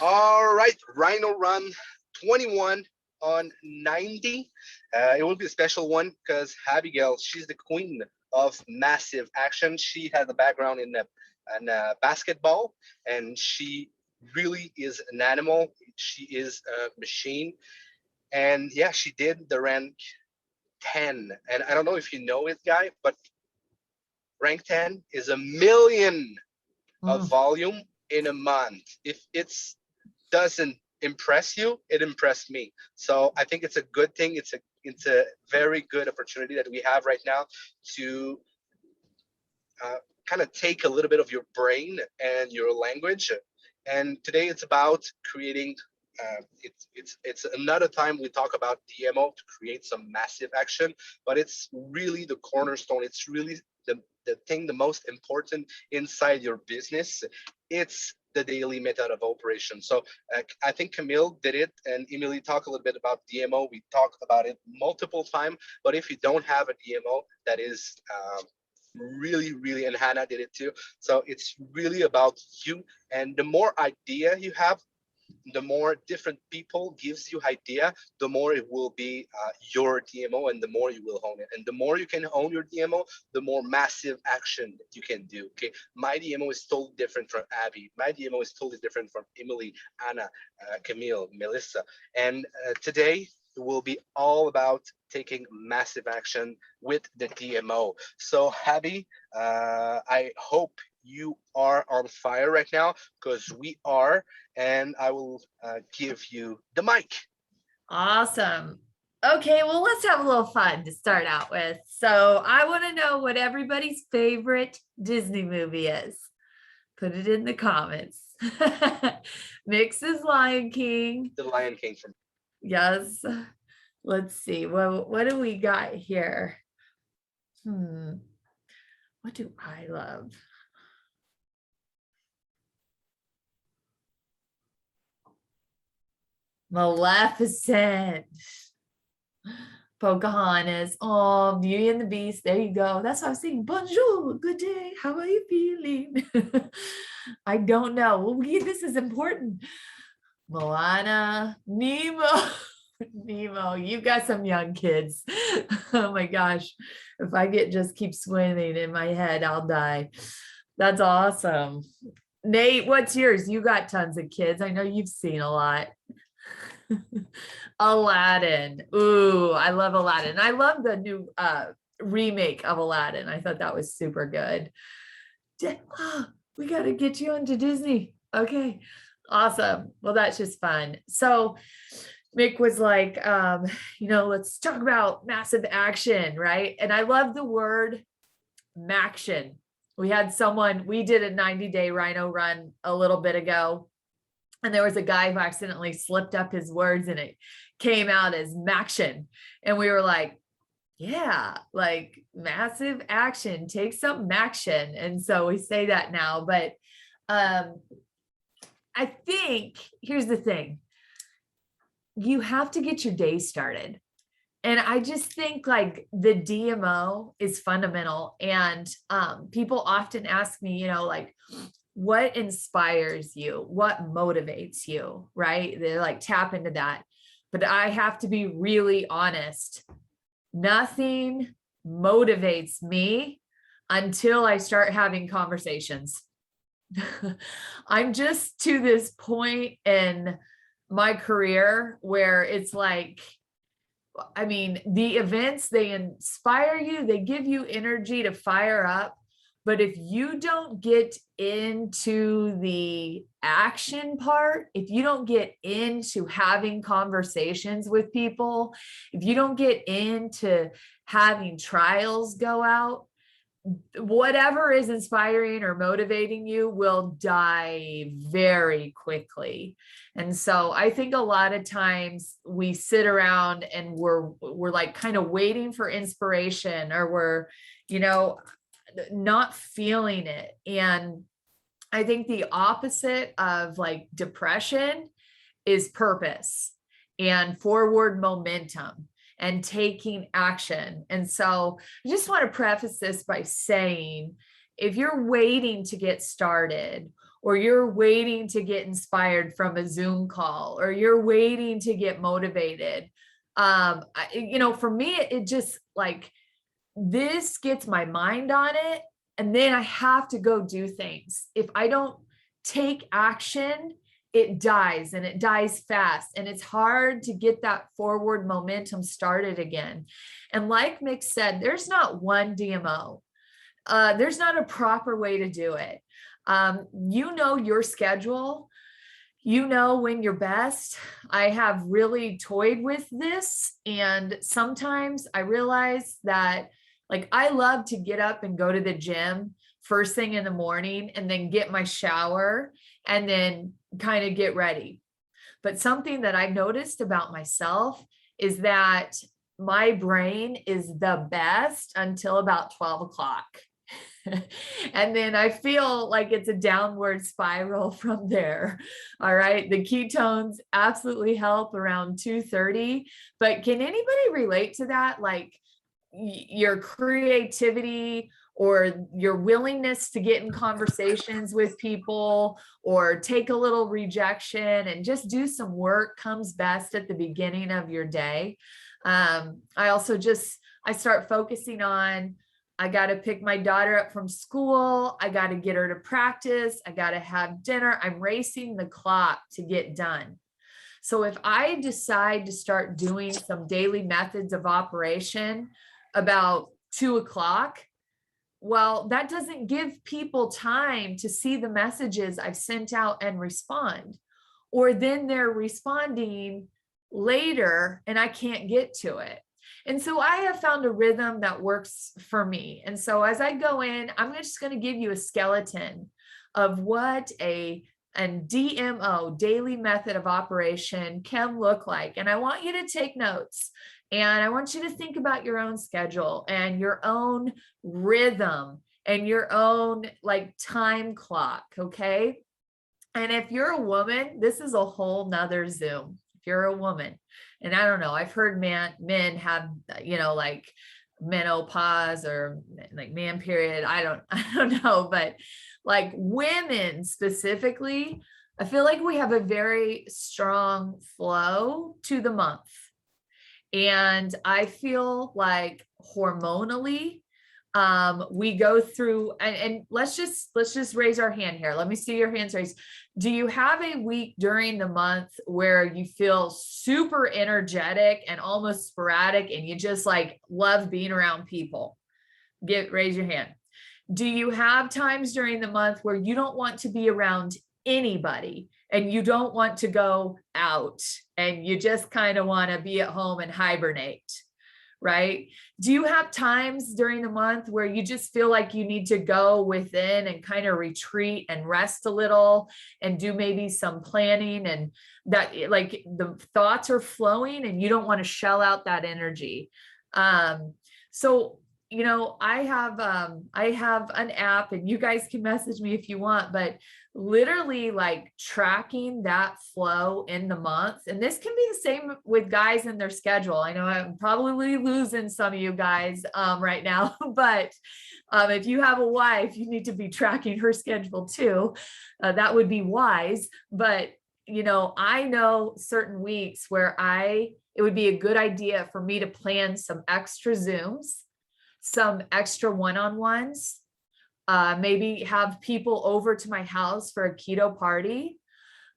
All right, Rhino Run 21 on 90. It will be a special one because Abigail, she's the queen of massive action. She has a background in basketball, and she really is an animal. She is a machine. And yeah, she did the rank 10. And I don't know if you know it, guy, but rank 10 is 1 million of Mm. volume in a month. If it's doesn't impress you, it impressed me. So I think it's a good thing. It's a very good opportunity that we have right now to kind of take a little bit of your brain and your language. And today it's about creating. It's another time we talk about DMO to create some massive action, but it's really the cornerstone. It's really the thing, the most important inside your business. It's the daily method of operation. So I think Camille did it, and Emily talked a little bit about DMO. We talked about it multiple times, but if you don't have a DMO, that is really, and Hannah did it too. So it's really about you, and the more idea you have, the more different people gives you idea, the more it will be your DMO, and the more you will own it. And the more you can own your DMO, the more massive action that you can do. Okay, my DMO is totally different from Abby. My DMO is totally different from Emily, Anna, Camille, Melissa. And today will be all about taking massive action with the DMO. So, Abby, I hope you are on fire right now because we are, and I will give you the mic. Awesome. Okay, well, let's have a little fun to start out with. So I want to know what everybody's favorite Disney movie is. Put it in the comments. Mix's Lion King. The Lion King from. Yes. Let's see. Well, what do we got here? What do I love? Maleficent. Pocahontas. Oh, Beauty and the Beast. There you go. That's what I was saying. Bonjour. Good day. How are you feeling? I don't know. Well, this is important. Moana. Nemo. Nemo. You got some young kids. Oh my gosh. If I just keep swimming in my head, I'll die. That's awesome. Nate, what's yours? You got tons of kids. I know you've seen a lot. Aladdin. Ooh, I love Aladdin. I love the new remake of Aladdin. I thought that was super good. We got to get you onto Disney. Okay. Awesome. Well, that's just fun. So Mick was like, let's talk about massive action, right? And I love the word maction. We did a 90-day Rhino Run a little bit ago. And there was a guy who accidentally slipped up his words and it came out as maction. And we were like, yeah, like massive action, take some action. And so we say that now. But I think here's the thing. You have to get your day started. And I just think like the DMO is fundamental. And people often ask me, like, what inspires you? What motivates you? Right? They like tap into that. But I have to be really honest. Nothing motivates me until I start having conversations. I'm just to this point in my career where it's like, the events, they inspire you, they give you energy to fire up. But if you don't get into the action part, if you don't get into having conversations with people, if you don't get into having trials go out, whatever is inspiring or motivating you will die very quickly. And so I think a lot of times we sit around and we're like kind of waiting for inspiration, or we're, not feeling it. And I think the opposite of like depression is purpose and forward momentum and taking action. And so I just want to preface this by saying, if you're waiting to get started, or you're waiting to get inspired from a Zoom call, or you're waiting to get motivated. For me, it just like, this gets my mind on it. And then I have to go do things. If I don't take action, it dies, and it dies fast. And it's hard to get that forward momentum started again. And like Mick said, there's not one DMO. There's not a proper way to do it. You know your schedule. You know when you're best. I have really toyed with this. And sometimes I realize that, like, I love to get up and go to the gym first thing in the morning and then get my shower and then kind of get ready. But something that I've noticed about myself is that my brain is the best until about 12 o'clock. And then I feel like it's a downward spiral from there. All right. The ketones absolutely help around 2:30. But can anybody relate to that? Like, your creativity or your willingness to get in conversations with people or take a little rejection and just do some work comes best at the beginning of your day. I start focusing on, I got to pick my daughter up from school. I got to get her to practice. I got to have dinner. I'm racing the clock to get done. So if I decide to start doing some daily methods of operation about 2 o'clock, well, that doesn't give people time to see the messages I've sent out and respond. Or then they're responding later and I can't get to it. And so I have found a rhythm that works for me. And so as I go in, I'm just going to give you a skeleton of what a DMO, daily method of operation, can look like. And I want you to take notes. And I want you to think about your own schedule and your own rhythm and your own like time clock. Okay. And if you're a woman, this is a whole nother Zoom. If you're a woman, and I don't know, I've heard men have, like menopause or like man period. I don't know, but like women specifically, I feel like we have a very strong flow to the month. And I feel like hormonally, we go through, and let's just raise our hand here. Let me see your hands raised. Do you have a week during the month where you feel super energetic and almost sporadic and you just like love being around people? Raise your hand. Do you have times during the month where you don't want to be around anybody and you don't want to go out and you just kind of want to be at home and hibernate? Right? Do you have times during the month where you just feel like you need to go within and kind of retreat and rest a little and do maybe some planning, and that like the thoughts are flowing and you don't want to shell out that energy? So I have an app, and you guys can message me if you want, but literally like tracking that flow in the month. And this can be the same with guys and their schedule. I know I'm probably losing some of you guys right now, but if you have a wife, you need to be tracking her schedule too. That would be wise. But I know certain weeks where it would be a good idea for me to plan some extra Zooms, some extra one-on-ones, maybe have people over to my house for a keto party.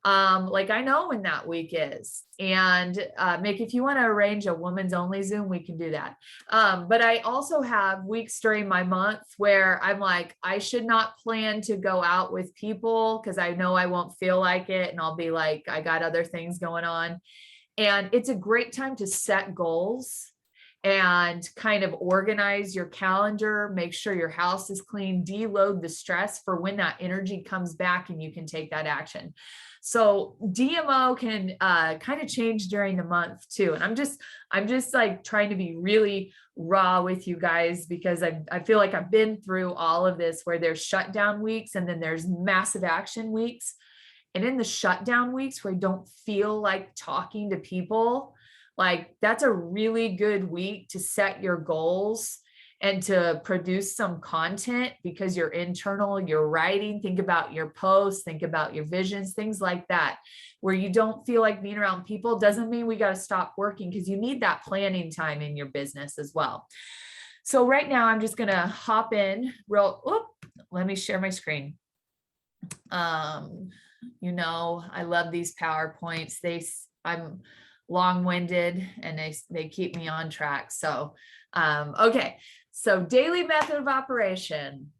Like I know when that week is. And Mick, if you want to arrange a women's only Zoom, we can do that. But I also have weeks during my month where I'm like, I should not plan to go out with people because I know I won't feel like it. And I'll be like, I got other things going on. And it's a great time to set goals and kind of organize your calendar, make sure your house is clean, deload the stress for when that energy comes back and you can take that action. So DMO can kind of change during the month too. And I'm just like trying to be really raw with you guys because I feel like I've been through all of this where there's shutdown weeks and then there's massive action weeks. And in the shutdown weeks where you don't feel like talking to people, like that's a really good week to set your goals and to produce some content because you're internal, you're writing, think about your posts, think about your visions, things like that, where you don't feel like being around people. Doesn't mean we got to stop working, because you need that planning time in your business as well. So right now I'm just going to hop in let me share my screen. I love these PowerPoints. I'm long-winded and they keep me on track. So, okay. So daily method of operation.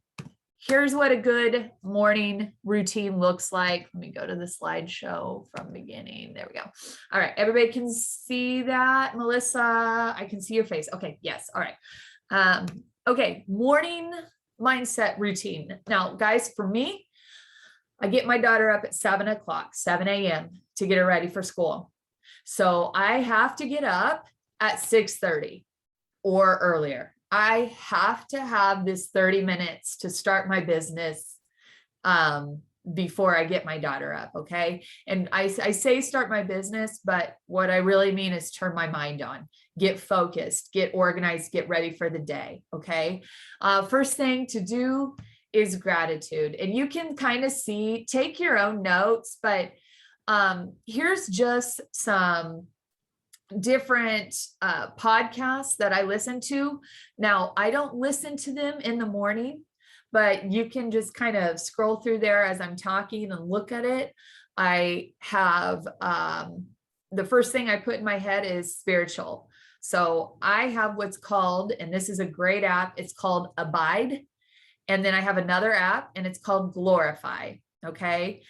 Here's what a good morning routine looks like. Let me go to the slideshow from beginning. There we go. All right. Everybody can see that. Melissa, I can see your face. Okay. Yes. All right. Okay. Morning mindset routine. Now, guys, for me, I get my daughter up at 7 a.m. to get her ready for school. So I have to get up at 6:30 or earlier. I have to have this 30 minutes to start my business before I get my daughter up. Okay. And I say start my business, but what I really mean is turn my mind on, get focused, get organized, get ready for the day. Okay. First thing to do is gratitude. And you can kind of take your own notes, but here's just some different podcasts that I listen to. Now, I don't listen to them in the morning, but you can just kind of scroll through there as I'm talking and look at it. I have the first thing I put in my head is spiritual. So I have what's called, and this is a great app, it's called Abide. And then I have another app and it's called Glorify. Okay.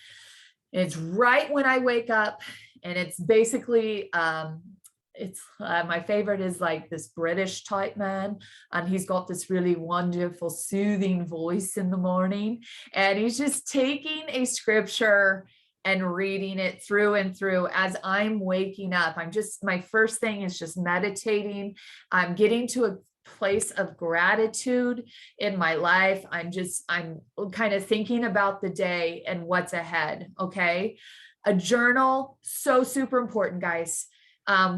It's right when I wake up, and it's basically, my favorite is like this British type man, and he's got this really wonderful, soothing voice in the morning, and he's just taking a scripture and reading it through and through as I'm waking up. My first thing is just meditating. I'm getting to a place of gratitude in my life. I'm kind of thinking about the day and what's ahead. Okay. A journal, so super important, guys.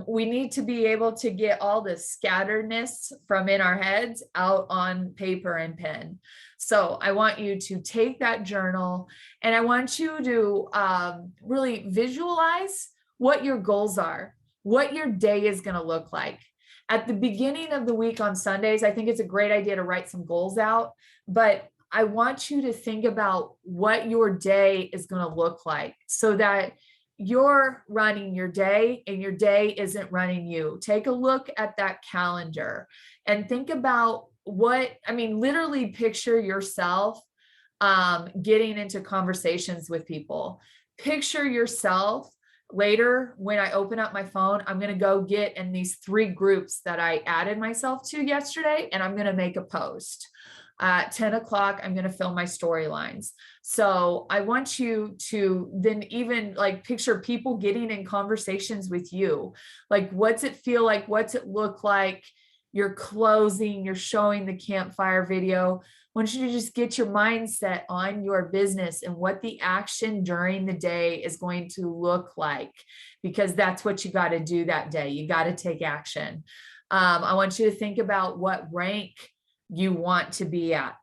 We need to be able to get all the scatteredness from in our heads out on paper and pen. So I want you to take that journal, and I want you to really visualize what your goals are, what your day is going to look like. At the beginning of the week on Sundays, I think it's a great idea to write some goals out, but I want you to think about what your day is going to look like so that you're running your day and your day isn't running you. Take a look at that calendar and think about literally picture yourself getting into conversations with people. Picture yourself later when I open up my phone, I'm going to go get in these 3 groups that I added myself to yesterday, and I'm going to make a post. At 10 o'clock, I'm going to film my storylines. So I want you to then even like picture people getting in conversations with you. Like, what's it feel like? What's it look like? You're closing, you're showing the campfire video. I want you to just get your mindset on your business and what the action during the day is going to look like, because that's what you got to do that day. You got to take action. I want you to think about what rank you want to be at.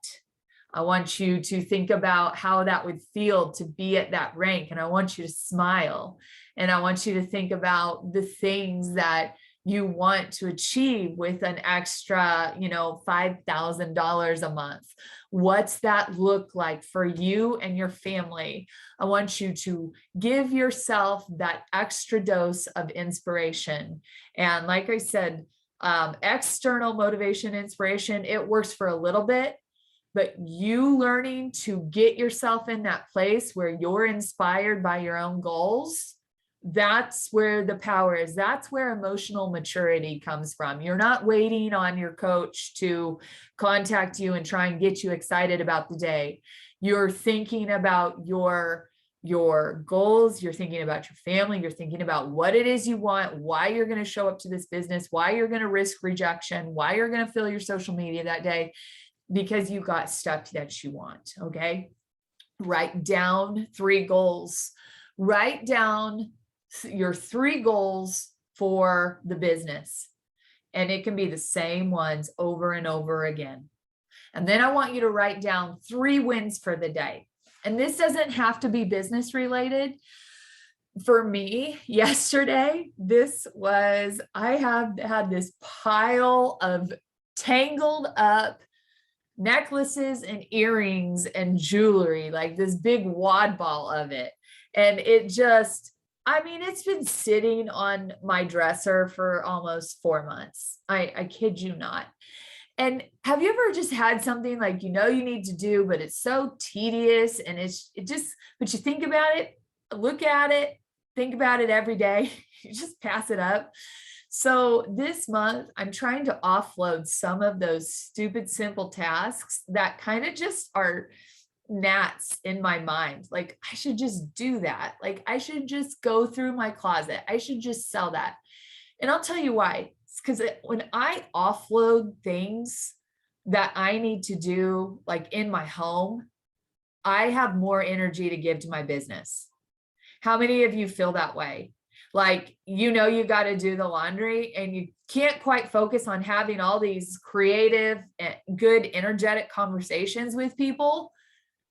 I want you to think about how that would feel to be at that rank. And I want you to smile. And I want you to think about the things that you want to achieve with an extra, $5,000 a month. What's that look like for you and your family? I want you to give yourself that extra dose of inspiration. And like I said, external motivation, inspiration, it works for a little bit, but you learning to get yourself in that place where you're inspired by your own goals, that's where the power is. That's where emotional maturity comes from. You're not waiting on your coach to contact you and try and get you excited about the day. You're thinking about your goals, you're thinking about your family, you're thinking about what it is you want, why you're going to show up to this business, why you're going to risk rejection, why you're going to fill your social media that day, because you got stuff that you want. Okay. Write down 3 goals. Write down your 3 goals for the business. and it can be the same ones over and over again. And then I want you to write down 3 wins for the day. And this doesn't have to be business related. For me, yesterday, I have had this pile of tangled up necklaces and earrings and jewelry, like this big wad ball of it. And it's been sitting on my dresser for almost 4 months. I kid you not. And have you ever just had something like, you need to do, but it's so tedious and but you think about it, look at it, think about it every day, you just pass it up. So this month, I'm trying to offload some of those stupid, simple tasks that kind of just are gnats in my mind. Like, I should just do that. Like, I should just go through my closet. I should just sell that. And I'll tell you why. It's because when I offload things that I need to do, like in my home, I have more energy to give to my business. How many of you feel that way? Like, you got to do the laundry and you can't quite focus on having all these creative and good, energetic conversations with people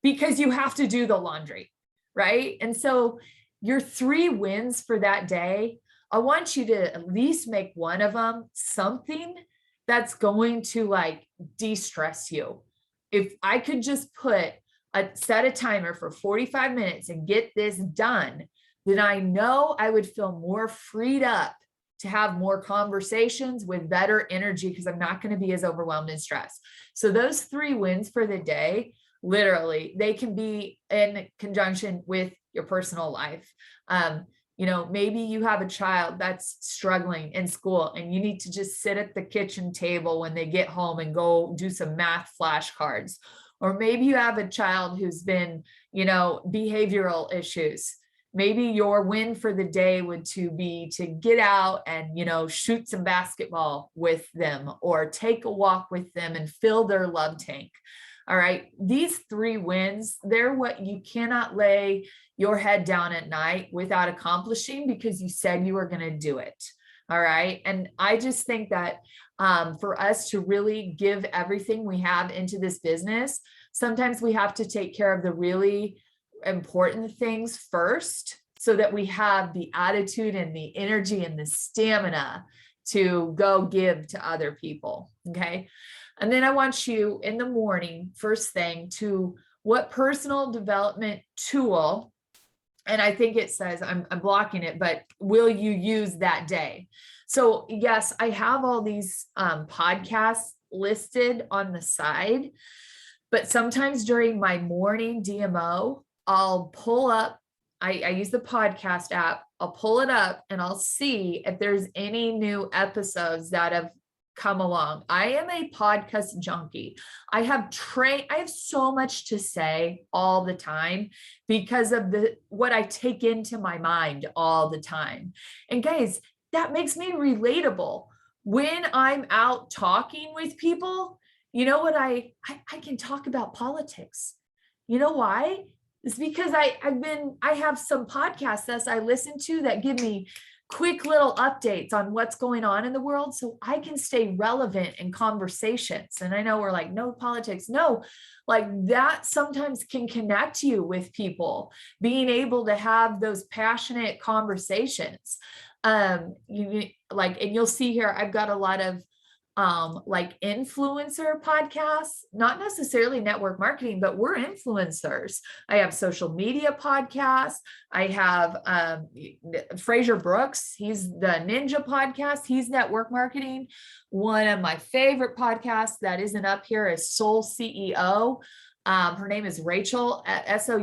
because you have to do the laundry, right? And so your 3 wins for that day, I want you to at least make one of them something that's going to like de-stress you. If I could just set a timer for 45 minutes and get this done, then I know I would feel more freed up to have more conversations with better energy because I'm not going to be as overwhelmed and stressed. So those 3 wins for the day, literally, they can be in conjunction with your personal life. Maybe you have a child that's struggling in school and you need to just sit at the kitchen table when they get home and go do some math flashcards. Or maybe you have a child who's been, behavioral issues. Maybe your win for the day would be to get out and, shoot some basketball with them or take a walk with them and fill their love tank. All right. These 3 wins, they're what you cannot lay your head down at night without accomplishing because you said you were going to do it. All right. And I just think that for us to really give everything we have into this business, sometimes we have to take care of the really important things first so that we have the attitude and the energy and the stamina to go give to other people. Okay. And then I want you in the morning, first thing, to what personal development tool, and I think it says, I'm blocking it, but will you use that day? So yes, I have all these podcasts listed on the side, but sometimes during my morning DMO, I'll pull up, I use the podcast app, I'll pull it up and I'll see if there's any new episodes that have come along. I am a podcast junkie. I have so much to say all the time because of what I take into my mind all the time. And guys, that makes me relatable. When I'm out talking with people, you know what, I can talk about politics. You know why? It's because I have some podcasts that I listen to that give me quick little updates on what's going on in the world so I can stay relevant in conversations. And I know we're like, no politics. No, like that sometimes can connect you with people, being able to have those passionate conversations. And you'll see here, I've got a lot of like influencer podcasts, not necessarily network marketing, but we're influencers. I have social media podcasts. I have Fraser Brooks. He's the Ninja podcast. He's network marketing. One of my favorite podcasts that isn't up here is Soul CEO. Her name is Rachel, Soul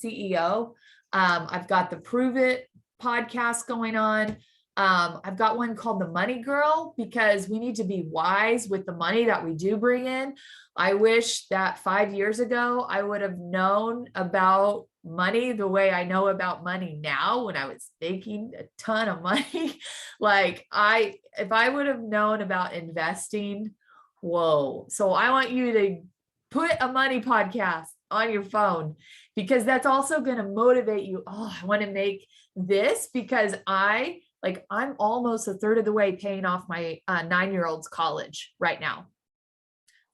CEO. I've got the Prove It podcast going on. I've got one called The Money Girl because we need to be wise with the money that we do bring in. I wish that 5 years ago, I would have known about money the way I know about money now when I was making a ton of money. If I would have known about investing, whoa. So I want you to put a money podcast on your phone because that's also going to motivate you. Oh, I want to make this because I Like I'm almost a third of the way paying off my 9-year-old's college right now.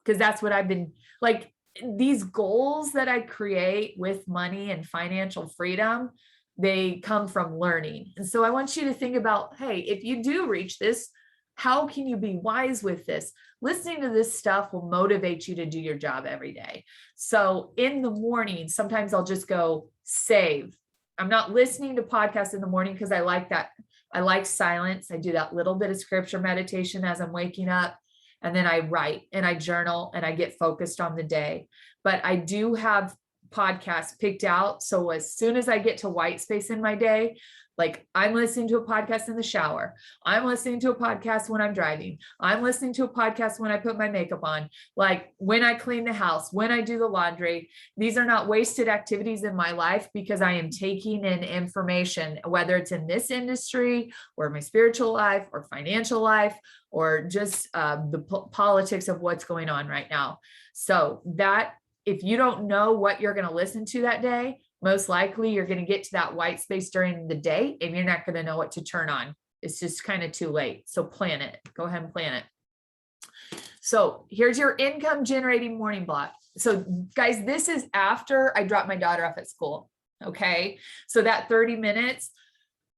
Because that's what I've been like, these goals that I create with money and financial freedom, they come from learning. And so I want you to think about, hey, if you do reach this, how can you be wise with this? Listening to this stuff will motivate you to do your job every day. So in the morning, sometimes I'll just go save. I'm not listening to podcasts in the morning because I like that. I like silence. I do that little bit of scripture meditation as I'm waking up. And then I write and I journal and I get focused on the day. But I do have podcasts picked out. So as soon as I get to white space in my day, like I'm listening to a podcast in the shower. I'm listening to a podcast when I'm driving. I'm listening to a podcast when I put my makeup on, like when I clean the house, when I do the laundry. These are not wasted activities in my life because I am taking in information, whether it's in this industry or my spiritual life or financial life, or just the politics of what's going on right now. So that if you don't know what you're going to listen to that day, most likely you're going to get to that white space during the day and you're not going to know what to turn on. It's just kind of too late. So plan it. Go ahead and plan it. So here's your income generating morning block. So guys, this is after I drop my daughter off at school. Okay. So that 30 minutes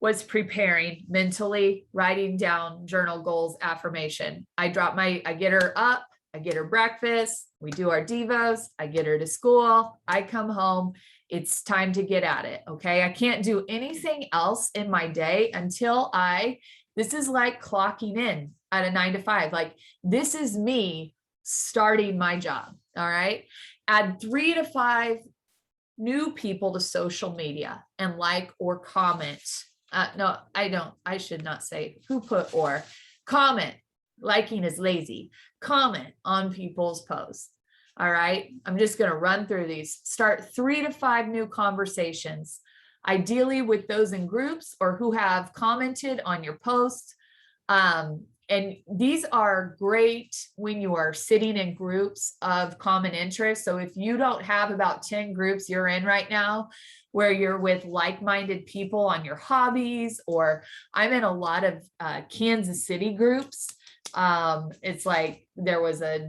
was preparing mentally, writing down journal goals, affirmation. I get her up, I get her breakfast, we do our devos, I get her to school, I come home, it's time to get at it. Okay. I can't do anything else in my day until this is like clocking in at a 9 to 5. Like this is me starting my job. All right. Add 3 to 5 new people to social media and like or comment. No, I don't. I should not say who put or comment. Liking is lazy. Comment on people's posts. All right. I'm just going to run through these. Start 3 to 5 new conversations, ideally with those in groups or who have commented on your posts. And these are great when you are sitting in groups of common interest. So if you don't have about 10 groups you're in right now, where you're with like-minded people on your hobbies, or I'm in a lot of Kansas City groups. It's like there was a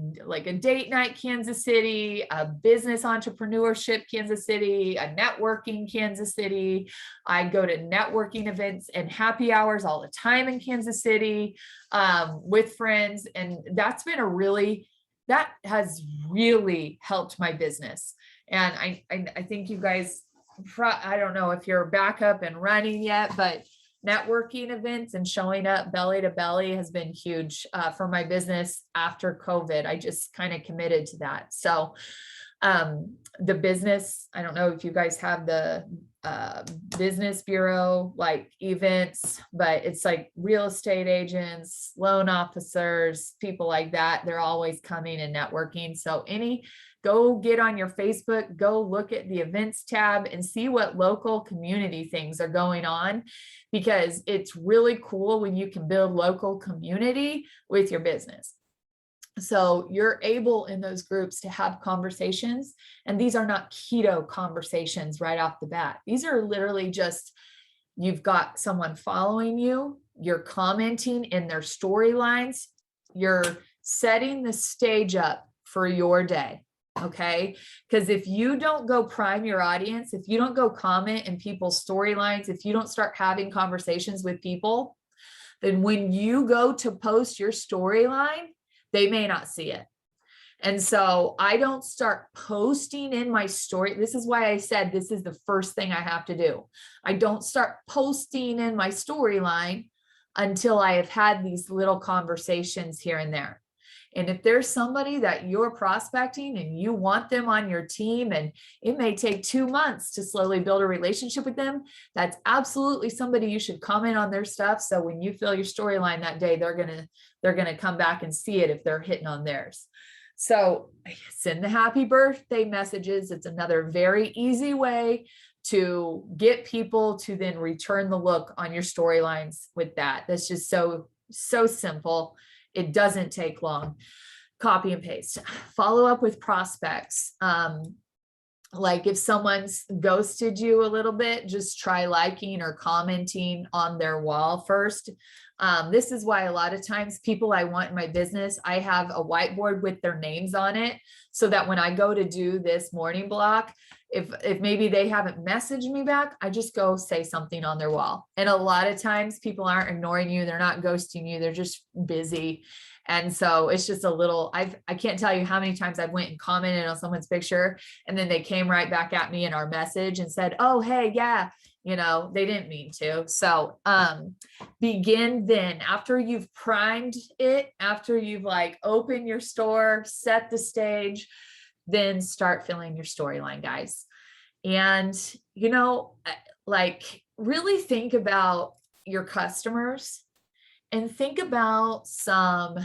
date night Kansas City, a business entrepreneurship Kansas City, a networking Kansas City. I go to networking events and happy hours all the time in Kansas City with friends. And that has really helped my business. And I think you guys, I don't know if you're back up and running yet, but networking events and showing up belly to belly has been huge for my business after COVID. I just kind of committed to that. So the business, I don't know if you guys have the business bureau like events, but it's like real estate agents, loan officers, people like that. They're always coming and networking. So go get on your Facebook, go look at the events tab and see what local community things are going on, because it's really cool when you can build local community with your business. So you're able in those groups to have conversations, and these are not keto conversations right off the bat. These are literally just, you've got someone following you, you're commenting in their storylines, you're setting the stage up for your day. Okay. Because if you don't go prime your audience, if you don't go comment in people's storylines, if you don't start having conversations with people, then when you go to post your storyline, they may not see it. And so I don't start posting in my story. This is why I said this is the first thing I have to do. I don't start posting in my storyline until I have had these little conversations here and there. And if there's somebody that you're prospecting and you want them on your team, and it may take 2 months to slowly build a relationship with them, that's absolutely somebody you should comment on their stuff. So when you fill your storyline that day, they're going to come back and see it if they're hitting on theirs. So send the happy birthday messages. It's another very easy way to get people to then return the look on your storylines with that. That's just so simple. It doesn't take long. Copy and paste. Follow up with prospects. Like if someone's ghosted you a little bit, just try liking or commenting on their wall first. This is why a lot of times people I want in my business, I have a whiteboard with their names on it, so that when I go to do this morning block, if maybe they haven't messaged me back, I just go say something on their wall. And a lot of times people aren't ignoring you, they're not ghosting you, they're just busy. And so it's just a little, I can't tell you how many times I've went and commented on someone's picture, and then they came right back at me in our message and said, oh, hey, yeah, they didn't mean to. So begin then, after you've primed it, after you've like opened your store, set the stage, then start filling your storyline, guys. And, like really think about your customers and think about some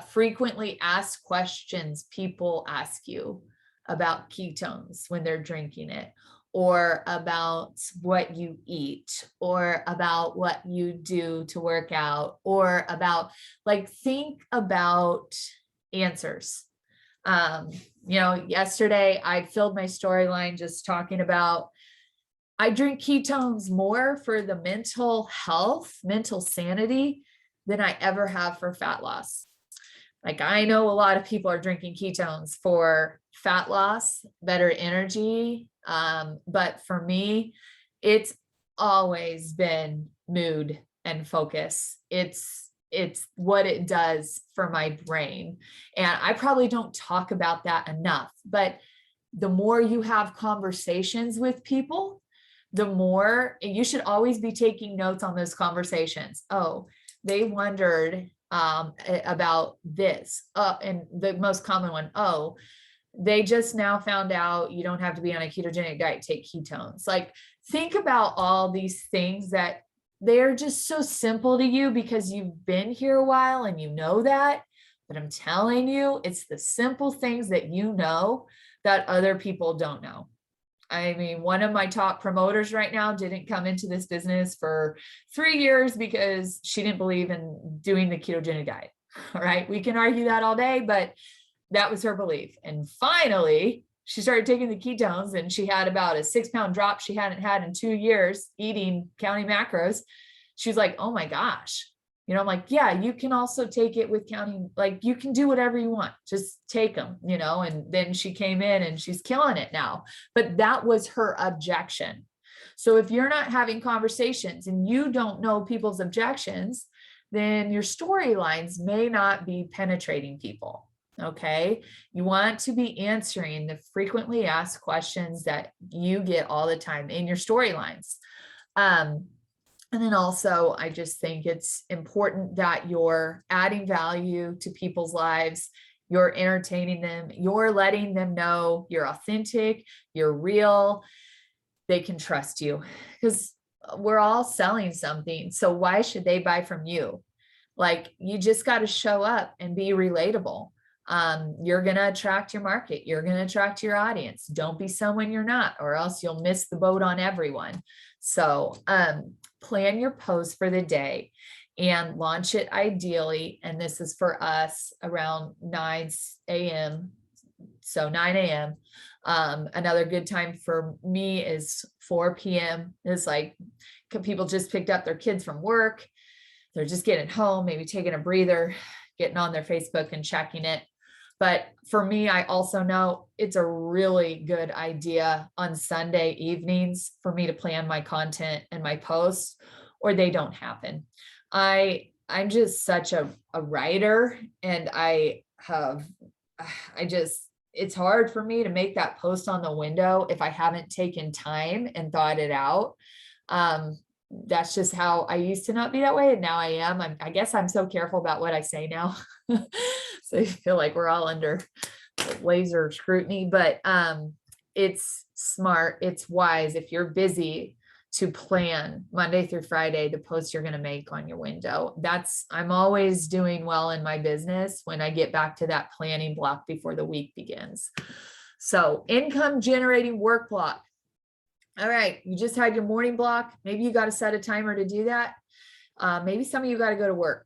frequently asked questions people ask you about ketones when they're drinking it, or about what you eat, or about what you do to work out, or about think about answers. Yesterday I filled my storyline just talking about I drink ketones more for the mental health, mental sanity than I ever have for fat loss. Like I know a lot of people are drinking ketones for fat loss, better energy. But for me, it's always been mood and focus. It's what it does for my brain. And I probably don't talk about that enough, but the more you have conversations with people, the more you should always be taking notes on those conversations. Oh, they wondered about this. And the most common one, oh, they just now found out you don't have to be on a ketogenic diet, take ketones. Like think about all these things that they're just so simple to you because you've been here a while and you know that. But I'm telling you, it's the simple things that that other people don't know. I mean, one of my top promoters right now didn't come into this business for 3 years because she didn't believe in doing the ketogenic diet. All right. We can argue that all day, but that was her belief. And finally, she started taking the ketones and she had about a 6-pound drop she hadn't had in 2 years eating, counting macros. She was like, oh my gosh. I'm like, yeah, you can also take it with counting, like you can do whatever you want, just take them, and then she came in and she's killing it now. But that was her objection. So if you're not having conversations and you don't know people's objections, then your storylines may not be penetrating people. Okay. You want to be answering the frequently asked questions that you get all the time in your storylines. And then also, I just think it's important that you're adding value to people's lives. You're entertaining them. You're letting them know you're authentic, you're real. They can trust you because we're all selling something. So why should they buy from you? Like you just got to show up and be relatable. You're going to attract your market. You're going to attract your audience. Don't be someone you're not, or else you'll miss the boat on everyone. So, plan your post for the day and launch it ideally. And this is for us around 9 a.m. So 9 a.m. Another good time for me is 4 p.m. It's like people just picked up their kids from work. They're just getting home, maybe taking a breather, getting on their Facebook and checking it. But for me, I also know it's a really good idea on Sunday evenings for me to plan my content and my posts, or they don't happen. I'm just such a writer, and it's hard for me to make that post on the window if I haven't taken time and thought it out. That's just how I used to not be that way. And now I am. I guess I'm so careful about what I say now. So I feel like we're all under laser scrutiny, but it's smart. It's wise if you're busy to plan Monday through Friday, the posts you're going to make on your window. I'm always doing well in my business when I get back to that planning block before the week begins. So income generating work block. All right, you just had your morning block. Maybe you got to set a timer to do that. Maybe some of you got to go to work.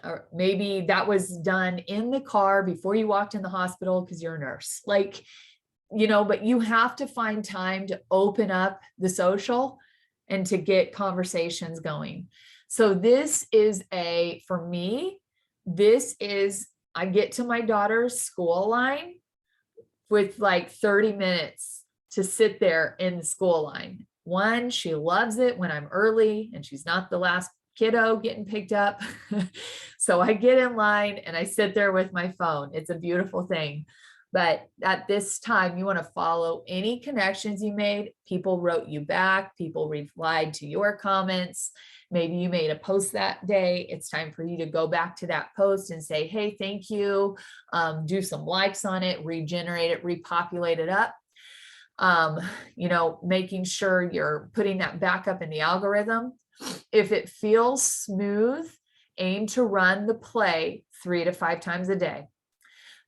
Or maybe that was done in the car before you walked in the hospital because you're a nurse. Like but you have to find time to open up the social and to get conversations going. So this is for me, I get to my daughter's school line with like 30 minutes to sit there in the school line. One, she loves it when I'm early and she's not the last kiddo getting picked up. So I get in line and I sit there with my phone. It's a beautiful thing. But at this time, you want to follow any connections you made. People wrote you back. People replied to your comments. Maybe you made a post that day. It's time for you to go back to that post and say, hey, thank you. Do some likes on it, regenerate it, repopulate it up. Making sure you're putting that back up in the algorithm. If it feels smooth, aim to run the play 3 to 5 times a day.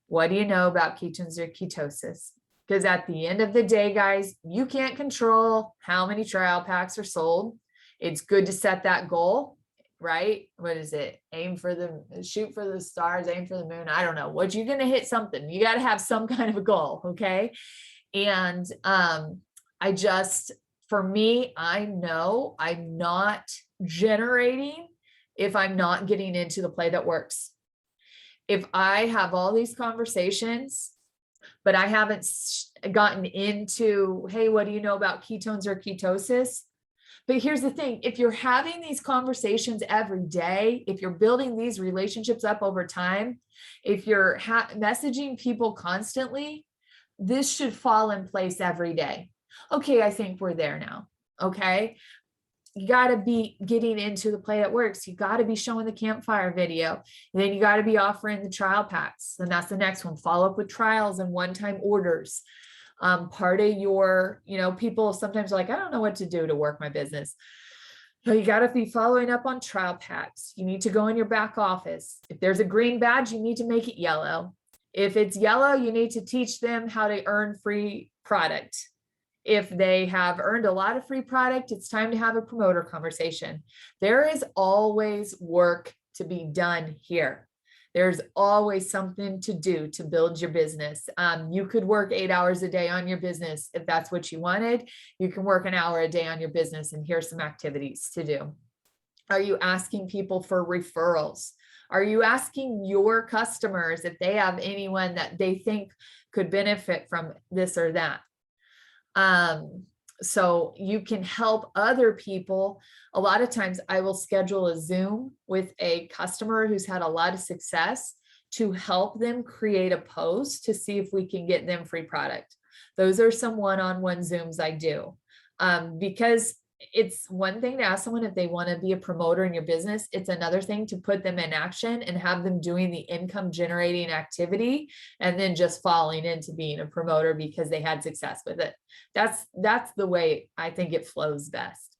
What do you know about ketones or ketosis? Because at the end of the day, guys, you can't control how many trial packs are sold. It's good to set that goal, right? What is it? Shoot for the stars, aim for the moon. I don't know what you're going to hit something. You got to have some kind of a goal. Okay. And for me, I know I'm not generating if I'm not getting into the play that works. If I have all these conversations, but I haven't gotten into, hey, what do you know about ketones or ketosis? But here's the thing, if you're having these conversations every day, if you're building these relationships up over time, if you're messaging people constantly, this should fall in place every day. Okay, I think we're there now. Okay. You got to be getting into the play that works. You got to be showing the campfire video. And then you got to be offering the trial packs. And that's the next one. Follow up with trials and one-time orders. Part of your, people sometimes are like, I don't know what to do to work my business. So you got to be following up on trial packs. You need to go in your back office. If there's a green badge, you need to make it yellow. If it's yellow, you need to teach them how to earn free product. If they have earned a lot of free product, it's time to have a promoter conversation. There is always work to be done here. There's always something to do to build your business. You could work 8 hours a day on your business if that's what you wanted. You can work an hour a day on your business, and here's some activities to do. Are you asking people for referrals? Are you asking your customers if they have anyone that they think could benefit from this or that? So you can help other people. A lot of times I will schedule a Zoom with a customer who's had a lot of success to help them create a post to see if we can get them free product. Those are some one-on-one Zooms I do, because it's one thing to ask someone if they want to be a promoter in your business. It's another thing to put them in action and have them doing the income generating activity and then just falling into being a promoter because they had success with it. That's the way I think it flows best.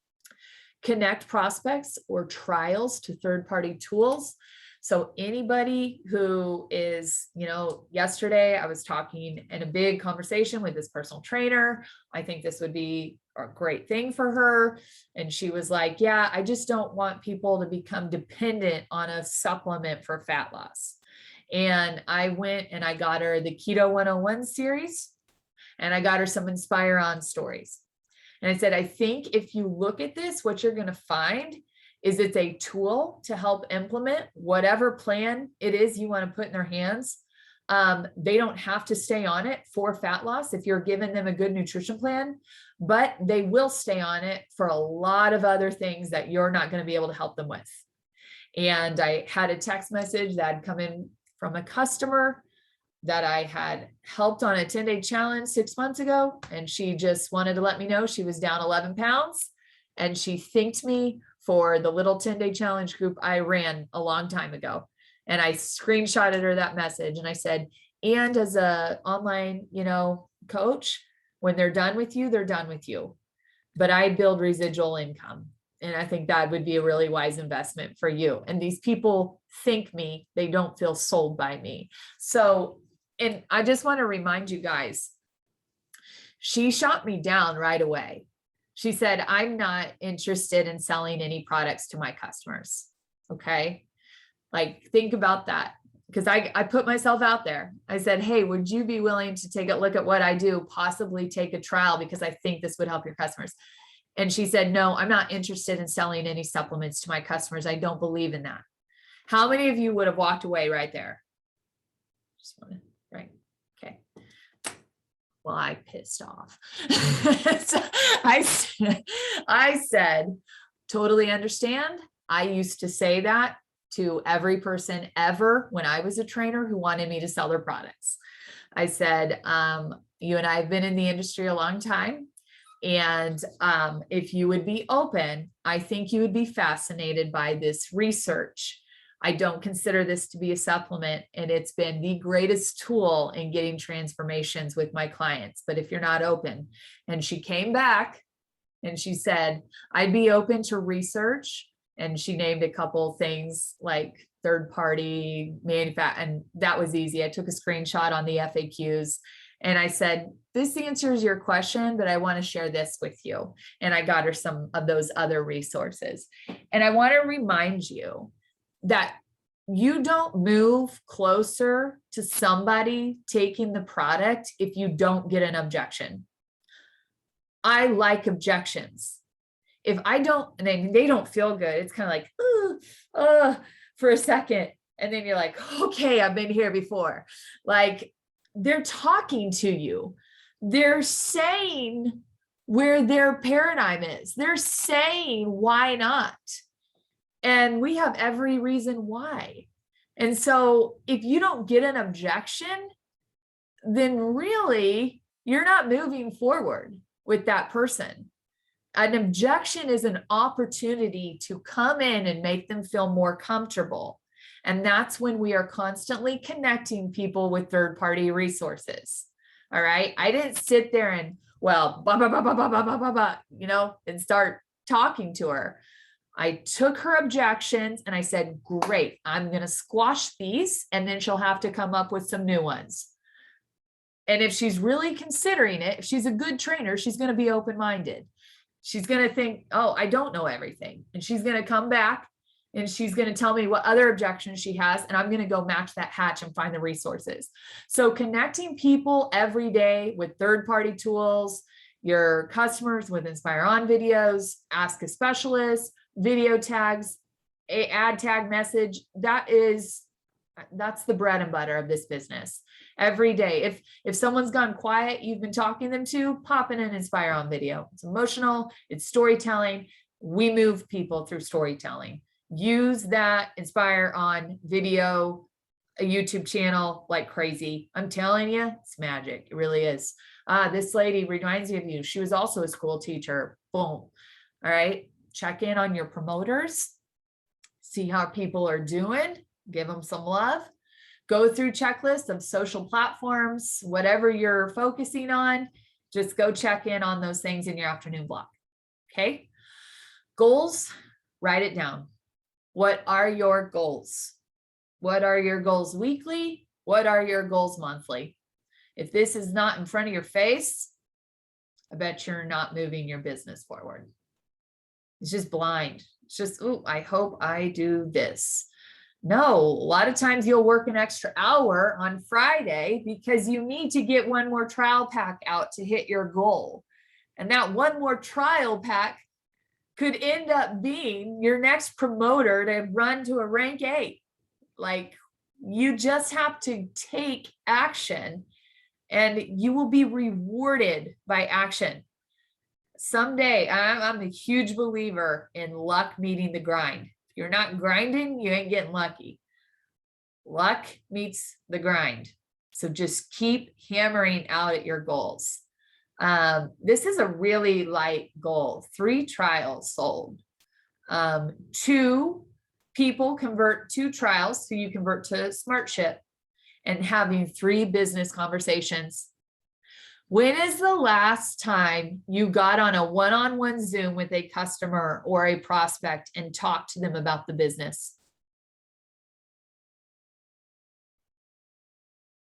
Connect prospects or trials to third-party tools. So anybody who is, yesterday I was talking in a big conversation with this personal trainer. I think this would be a great thing for her. And she was like, yeah, I just don't want people to become dependent on a supplement for fat loss. And I went and I got her the Keto 101 series, and I got her some Inspire On stories. And I said, I think if you look at this, what you're going to find is it's a tool to help implement whatever plan it is you want to put in their hands. They don't have to stay on it for fat loss if you're giving them a good nutrition plan, but they will stay on it for a lot of other things that you're not going to be able to help them with. And I had a text message that had come in from a customer that I had helped on a 10-day challenge 6 months ago. And she just wanted to let me know she was down 11 pounds. And she thanked me for the little 10-day challenge group I ran a long time ago. And I screenshotted her that message. And I said, and as a online, coach, when they're done with you, they're done with you. But I build residual income. And I think that would be a really wise investment for you. And these people thank me. They don't feel sold by me. So, and I just want to remind you guys, she shot me down right away. She said, I'm not interested in selling any products to my customers. Okay. Like, think about that. because I put myself out there. I said, hey, would you be willing to take a look at what I do, possibly take a trial because I think this would help your customers? And she said, no, I'm not interested in selling any supplements to my customers. I don't believe in that. How many of you would have walked away right there? Just want to, right? Okay. Well, I pissed off. So I said, totally understand. I used to say that to every person ever when I was a trainer who wanted me to sell their products. I said, you and I have been in the industry a long time. And if you would be open, I think you would be fascinated by this research. I don't consider this to be a supplement, and it's been the greatest tool in getting transformations with my clients. But if you're not open, and she came back and she said, I'd be open to research. And she named a couple things like third party manufacturer, and that was easy. I took a screenshot on the FAQs and I said, this answers your question, but I want to share this with you. And I got her some of those other resources. And I want to remind you that you don't move closer to somebody taking the product if you don't get an objection. I like objections. If I don't, and they don't feel good, it's kind of like, for a second. And then you're like, okay, I've been here before. Like, they're talking to you. They're saying where their paradigm is. They're saying, why not? And we have every reason why. And so if you don't get an objection, then really you're not moving forward with that person. An objection is an opportunity to come in and make them feel more comfortable. And that's when we are constantly connecting people with third-party resources. All right. I didn't sit there and, well, blah, blah, blah, blah, blah, blah, blah, blah, blah, you know, and start talking to her. I took her objections and I said, great, I'm going to squash these, and then she'll have to come up with some new ones. And if she's really considering it, if she's a good trainer, she's going to be open-minded. She's going to think, oh, I don't know everything. And she's going to come back and she's going to tell me what other objections she has. And I'm going to go match that hatch and find the resources. So connecting people every day with third-party tools, your customers with Inspire On videos, Ask a Specialist, video tags, ad tag message, that's the bread and butter of this business. Every day, if someone's gone quiet, you've been talking them to, pop in an Inspire On video. It's emotional, it's storytelling. We move people through storytelling. Use that Inspire On video, a YouTube channel like crazy. I'm telling you, it's magic. It really is. This lady reminds me of you. She was also a school teacher. Boom. All right. Check in on your promoters. See how people are doing. Give them some love. Go through checklists of social platforms, whatever you're focusing on, just go check in on those things in your afternoon block. Okay. Goals, write it down. What are your goals? What are your goals weekly? What are your goals monthly? If this is not in front of your face, I bet you're not moving your business forward. It's just blind. It's just, oh, I hope I do this. No, a lot of times you'll work an extra hour on Friday because you need to get one more trial pack out to hit your goal. And that one more trial pack could end up being your next promoter to run to a rank 8. Like, you just have to take action and you will be rewarded by action. Someday, I'm a huge believer in luck meeting the grind. If you're not grinding, you ain't getting lucky. Luck meets the grind. So just keep hammering out at your goals. This is a really light goal. 3 trials sold. 2 people convert 2 trials, so you convert to SmartShip, and having 3 business conversations. When is the last time you got on a one-on-one Zoom with a customer or a prospect and talked to them about the business?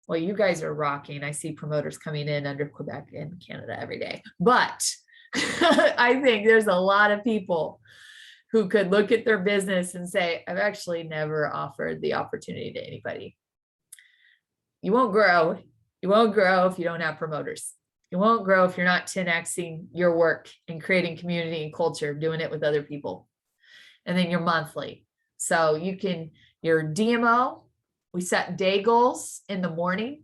Well, you guys are rocking. I see promoters coming in under Quebec and Canada every day. But I think there's a lot of people who could look at their business and say, I've actually never offered the opportunity to anybody. You won't grow. You won't grow if you don't have promoters. You won't grow if you're not 10xing your work and creating community and culture, doing it with other people. And then your monthly. So you can, your DMO, we set day goals in the morning.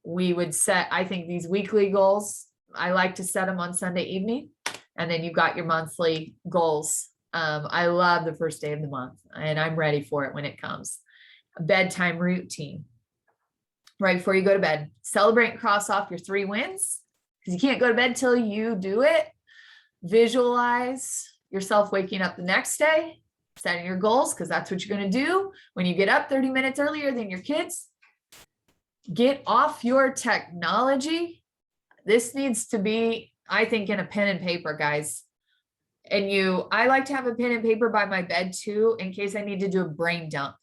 We would set, I think, these weekly goals. I like to set them on Sunday evening. And then you've got your monthly goals. I love the first day of the month, and I'm ready for it when it comes. A bedtime routine. Right before you go to bed, celebrate and cross off your 3 wins, because you can't go to bed till you do it. Visualize yourself waking up the next day, setting your goals, because that's what you're going to do when you get up 30 minutes earlier than your kids. Get off your technology. This needs to be, I think, in a pen and paper, guys. And I like to have a pen and paper by my bed too, in case I need to do a brain dump.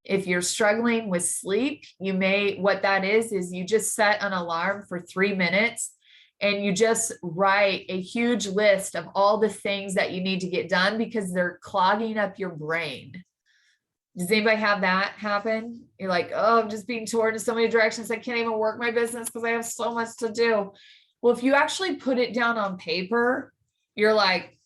If you're struggling with sleep, what that is you just set an alarm for 3 minutes and you just write a huge list of all the things that you need to get done because they're clogging up your brain. Does anybody have that happen? You're like, oh, I'm just being torn in so many directions. I can't even work my business because I have so much to do. Well, if you actually put it down on paper, you're like,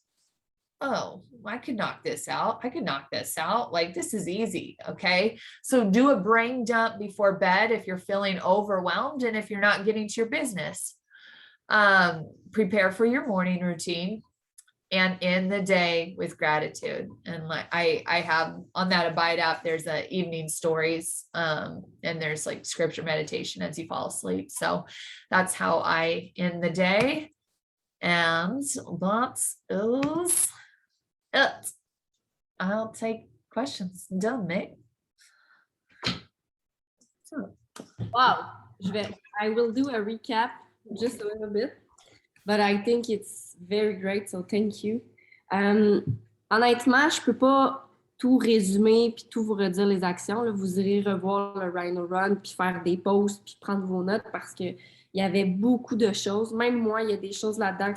oh, I could knock this out. I could knock this out. Like, this is easy. Okay. So do a brain dump before bed if you're feeling overwhelmed and if you're not getting to your business. Prepare for your morning routine and end the day with gratitude. And like I have on that Abide app, there's a evening stories, and there's like scripture meditation as you fall asleep. So that's how I end the day. And that's it. I'll take questions. Done, Nick. So, wow. I will do a recap just a little bit, but I think it's very great, so thank you. Honnêtement, je peux pas tout résumer puis tout vous redire les actions. Là. Vous irez revoir le Rhino Run puis faire des posts puis prendre vos notes parce que il y avait beaucoup de choses. Même moi, il y a des choses là-dedans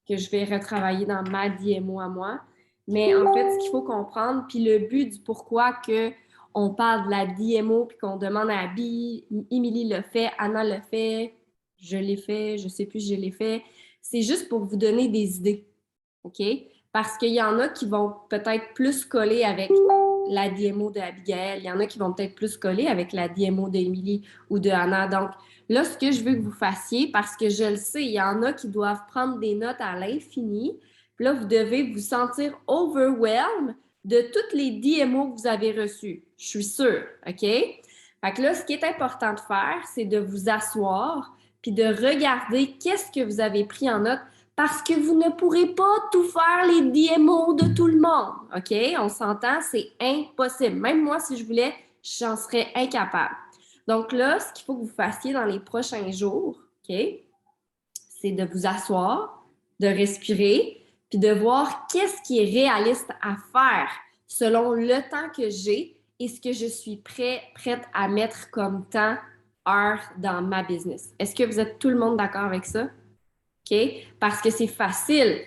que je vais retravailler dans ma DMO à moi. Mais en fait, ce qu'il faut comprendre, puis le but du pourquoi qu'on parle de la DMO puis qu'on demande à Abby, Émilie le fait, Anna le fait, je l'ai fait, je sais plus si je l'ai fait, c'est juste pour vous donner des idées, OK? Parce qu'il y en a qui vont peut-être plus coller avec la DMO de Abigail, il y en a qui vont peut-être plus coller avec la DMO d'Émilie ou de Anna. Donc, là, ce que je veux que vous fassiez, parce que je le sais, il y en a qui doivent prendre des notes à l'infini. Puis là, vous devez vous sentir overwhelmed de toutes les DMO que vous avez reçues. Je suis sûre, OK? Fait que là, ce qui est important de faire, c'est de vous asseoir puis de regarder qu'est-ce que vous avez pris en note parce que vous ne pourrez pas tout faire les DMO de tout le monde, OK? On s'entend, c'est impossible. Même moi, si je voulais, j'en serais incapable. Donc là, ce qu'il faut que vous fassiez dans les prochains jours, OK, c'est de vous asseoir, de respirer, puis de voir qu'est-ce qui est réaliste à faire selon le temps que j'ai et ce que je suis prête à mettre comme temps, heure dans ma business. Est-ce que vous êtes tout le monde d'accord avec ça? OK? Parce que c'est facile.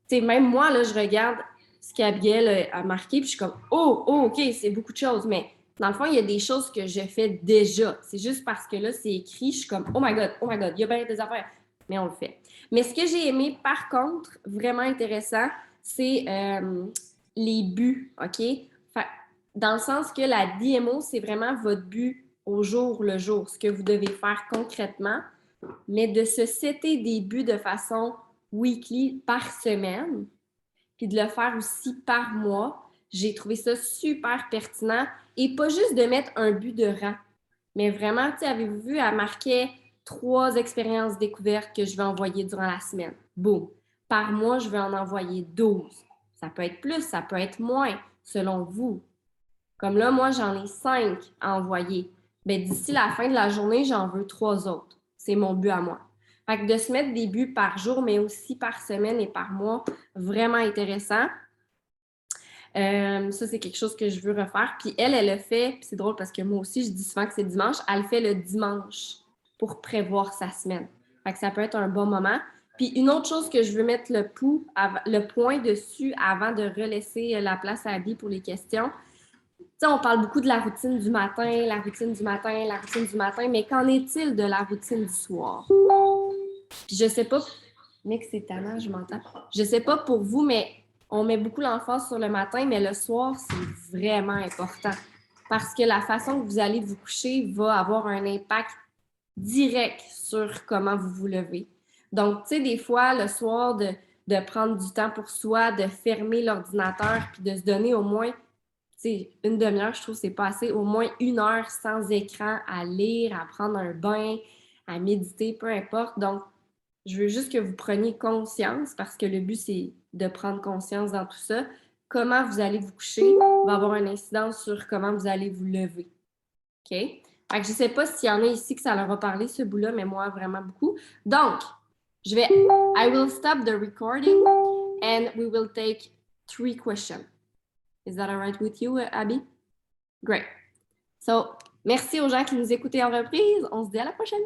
Tu sais, même moi, là, je regarde ce qu'Abigail a marqué, puis je suis comme, oh, OK, c'est beaucoup de choses, mais dans le fond, il y a des choses que je fais déjà. C'est juste parce que là, c'est écrit, je suis comme, oh my God, il y a bien des affaires. Mais on le fait. Mais ce que j'ai aimé, par contre, vraiment intéressant, c'est les buts, OK? Fait, dans le sens que la DMO, c'est vraiment votre but au jour le jour, ce que vous devez faire concrètement, mais de se setter des buts de façon weekly par semaine, puis de le faire aussi par mois. J'ai trouvé ça super pertinent et pas juste de mettre un but de rang, mais vraiment, tu sais, avez-vous vu, elle marquait 3 expériences découvertes que je vais envoyer durant la semaine. Boum. Par mois, je vais en envoyer 12. Ça peut être plus, ça peut être moins, selon vous. Comme là, moi, j'en ai 5 à envoyer. Bien, d'ici la fin de la journée, j'en veux 3 autres. C'est mon but à moi. Fait que de se mettre des buts par jour, mais aussi par semaine et par mois, vraiment intéressant. Ça, c'est quelque chose que je veux refaire. Puis elle le fait, puis c'est drôle parce que moi aussi, je dis souvent que c'est dimanche, elle le fait le dimanche pour prévoir sa semaine. Fait que ça peut être un bon moment. Puis une autre chose que je veux mettre le point dessus avant de relaisser la place à Abby pour les questions, tu sais, on parle beaucoup de la routine du matin, la routine du matin, la routine du matin, mais qu'en est-il de la routine du soir? Puis je sais pas, mec, c'est tannant, je m'entends. Je sais pas pour vous, mais on met beaucoup l'emphase sur le matin, mais le soir, c'est vraiment important. Parce que la façon que vous allez vous coucher va avoir un impact direct sur comment vous vous levez. Donc, tu sais, des fois, le soir, de prendre du temps pour soi, de fermer l'ordinateur, puis de se donner au moins, tu sais, une demi-heure, je trouve que c'est pas assez, au moins 1 heure sans écran à lire, à prendre un bain, à méditer, peu importe. Donc, je veux juste que vous preniez conscience, parce que le but, c'est de prendre conscience dans tout ça. Comment vous allez vous coucher va avoir une incidence sur comment vous allez vous lever. OK? Fait que je ne sais pas s'il y en a ici que ça leur a parlé, ce bout-là, mais moi, vraiment beaucoup. Donc, I will stop the recording and we will take 3 questions. Is that all right with you, Abby? Great. So, merci aux gens qui nous écoutaient en reprise. On se dit à la prochaine.